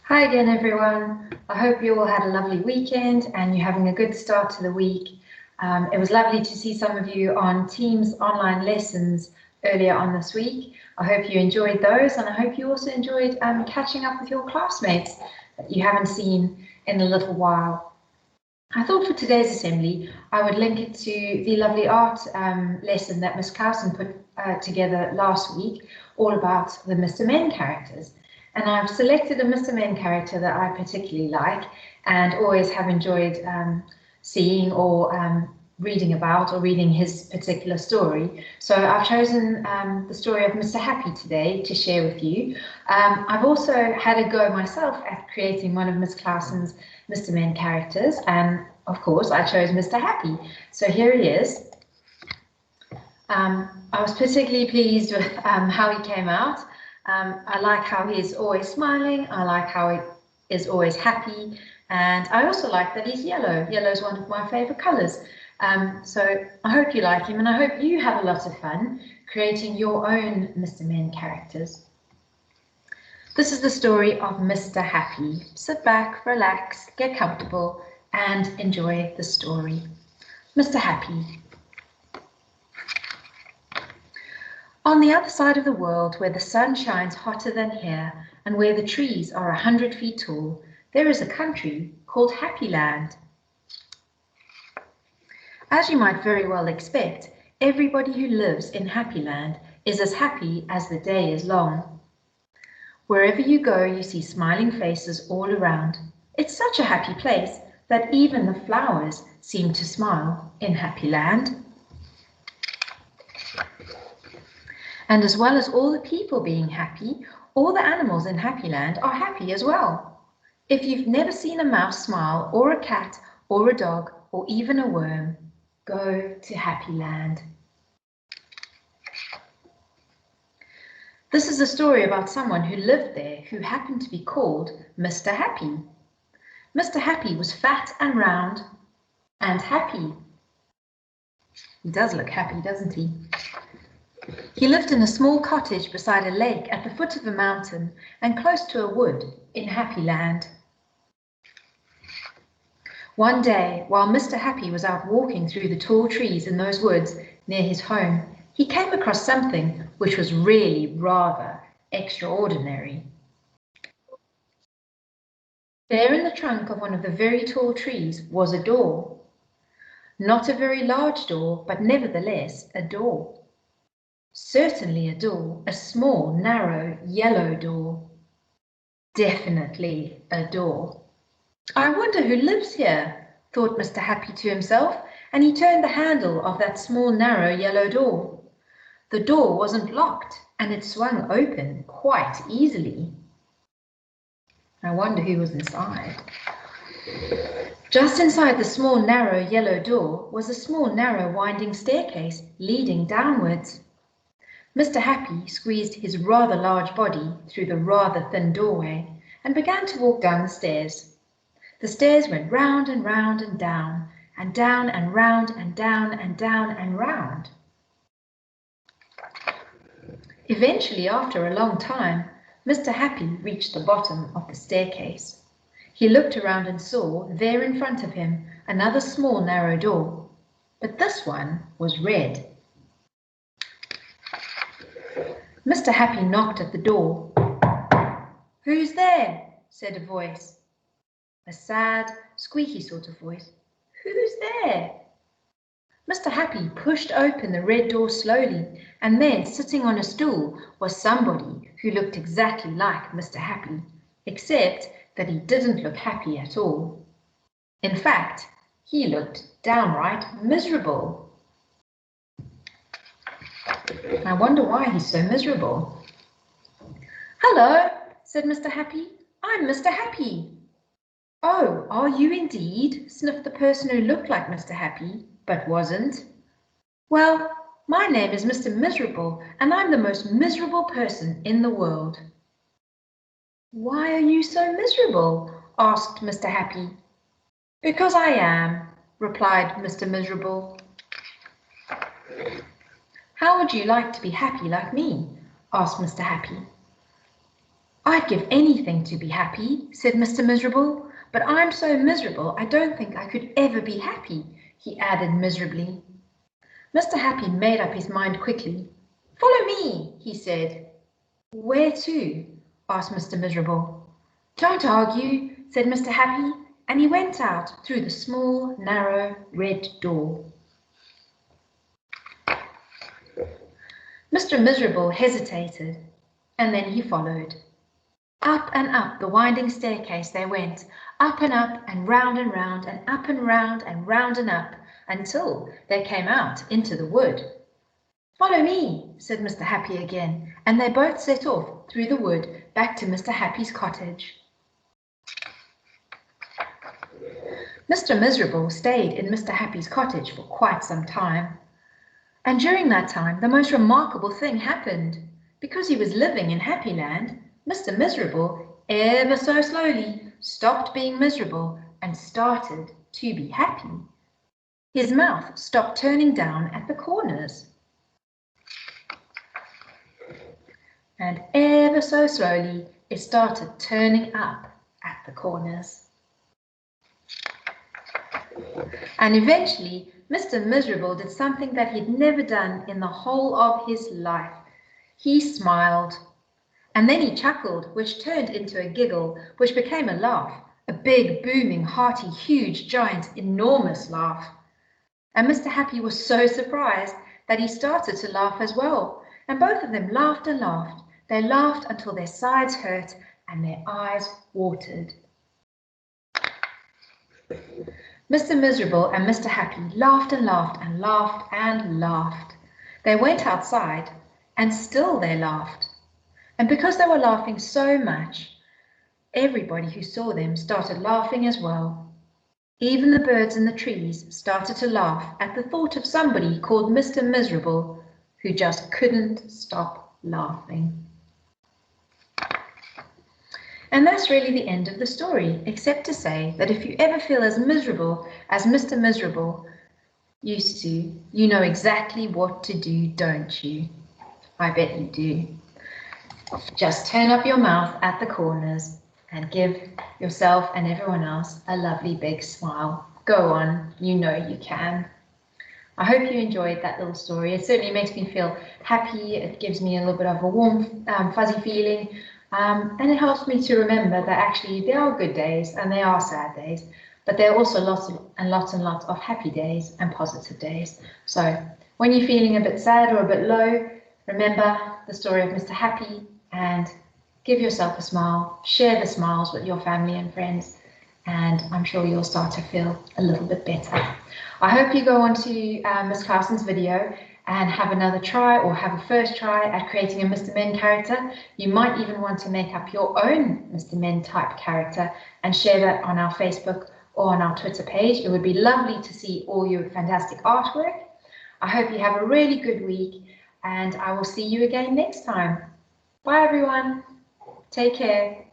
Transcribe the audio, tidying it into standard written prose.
Hi again, everyone. I hope you all had a lovely weekend and you're having a good start to the week. It was lovely to see some of you on Teams online lessons earlier on this week. I hope you enjoyed those, and I hope you also enjoyed catching up with your classmates that you haven't seen in a little while. I thought for today's assembly, I would link it to the lovely art lesson that Miss Clausen put together last week, all about the Mr. Men characters. And I've selected a Mr. Men character that I particularly like and always have enjoyed seeing or reading about or reading his particular story. So I've chosen the story of Mr. Happy today to share with you. I've also had a go myself at creating one of Miss Clausen's Mr. Men characters, and of course I chose Mr. Happy. So here he is. I was particularly pleased with how he came out. I like how he's always smiling. I like how he is always happy. And I also like that he's yellow. Yellow is one of my favorite colors. So I hope you like him, and I hope you have a lot of fun creating your own Mr. Men characters. This is the story of Mr. Happy. Sit back, relax, get comfortable, and enjoy the story. Mr. Happy. On the other side of the world, where the sun shines hotter than here, and where the trees are 100 feet tall, there is a country called Happy Land. As you might very well expect, everybody who lives in Happy Land is as happy as the day is long. Wherever you go, you see smiling faces all around. It's such a happy place that even the flowers seem to smile in Happy Land. And as well as all the people being happy, all the animals in Happy Land are happy as well. If you've never seen a mouse smile, or a cat, or a dog, or even a worm, go to Happy Land. This is a story about someone who lived there who happened to be called Mr. Happy. Mr. Happy was fat and round and happy. He does look happy, doesn't he? He lived in a small cottage beside a lake at the foot of a mountain and close to a wood in Happy Land. One day, while Mr. Happy was out walking through the tall trees in those woods near his home, he came across something which was really rather extraordinary. There in the trunk of one of the very tall trees was a door. Not a very large door, but nevertheless a door. Certainly a door, a small, narrow, yellow door. Definitely a door. I wonder who lives here, thought Mr. Happy to himself, and he turned the handle of that small, narrow, yellow door. The door wasn't locked, and it swung open quite easily. I wonder who was inside. Just inside the small, narrow, yellow door was a small, narrow, winding staircase leading downwards. Mr. Happy squeezed his rather large body through the rather thin doorway and began to walk down the stairs. The stairs went round and round and down and round and down and down and round. Eventually, after a long time, Mr. Happy reached the bottom of the staircase. He looked around and saw, there in front of him, another small, narrow door, but this one was red. Mr. Happy knocked at the door. "Who's there?" said a voice. A sad, squeaky sort of voice. "Who's there?" Mr. Happy pushed open the red door slowly, and then, sitting on a stool, was somebody who looked exactly like Mr. Happy, except that he didn't look happy at all. In fact, he looked downright miserable. I wonder why he's so miserable. "Hello," said Mr. Happy. "I'm Mr. Happy." "Oh, are you indeed?" sniffed the person who looked like Mr. Happy, but wasn't. "Well, my name is Mr. Miserable, and I'm the most miserable person in the world." "Why are you so miserable?" asked Mr. Happy. "Because I am," replied Mr. Miserable. "How would you like to be happy like me?" asked Mr. Happy. I'd give anything to be happy, said Mr. Miserable, but I'm so miserable I don't think I could ever be happy, he added miserably. Mr. Happy made up his mind quickly. Follow me, he said. Where to? Asked Mr. Miserable. Don't argue, said Mr. Happy, and he went out through the small, narrow, red door. Mr. Miserable hesitated, and then he followed. Up and up the winding staircase they went, up and round and round, and up and round and up, until they came out into the wood. Follow me, said Mr. Happy again, and they both set off through the wood back to Mr. Happy's cottage. Mr. Miserable stayed in Mr. Happy's cottage for quite some time. And during that time, the most remarkable thing happened. Because he was living in Happyland, Mr. Miserable, ever so slowly, stopped being miserable and started to be happy. His mouth stopped turning down at the corners. And ever so slowly, it started turning up at the corners. And eventually, Mr. Miserable did something that he'd never done in the whole of his life. He smiled. And then he chuckled, which turned into a giggle, which became a laugh, a big, booming, hearty, huge, giant, enormous laugh. And Mr. Happy was so surprised that he started to laugh as well. And both of them laughed and laughed. They laughed until their sides hurt and their eyes watered. Mr. Miserable and Mr. Happy laughed and laughed and laughed and laughed. They went outside, and still they laughed. And because they were laughing so much, everybody who saw them started laughing as well. Even the birds in the trees started to laugh at the thought of somebody called Mr. Miserable who just couldn't stop laughing. And that's really the end of the story, except to say that if you ever feel as miserable as Mr. Miserable used to, you know exactly what to do, don't you? I bet you do. Just turn up your mouth at the corners and give yourself and everyone else a lovely big smile. Go on, you know you can. I hope you enjoyed that little story. It certainly makes me feel happy. It gives me a little bit of a warm, fuzzy feeling. And it helps me to remember that actually there are good days and there are sad days, but there are also lots and lots of happy days and positive days. So when you're feeling a bit sad or a bit low, remember the story of Mr. Happy and give yourself a smile, share the smiles with your family and friends, and I'm sure you'll start to feel a little bit better. I hope you go on to Miss Carson's video and have another try or have a first try at creating a Mr. Men character. You might even want to make up your own Mr. Men type character and share that on our Facebook or on our Twitter page. It would be lovely to see all your fantastic artwork. I hope you have a really good week and I will see you again next time. Bye everyone. Take care.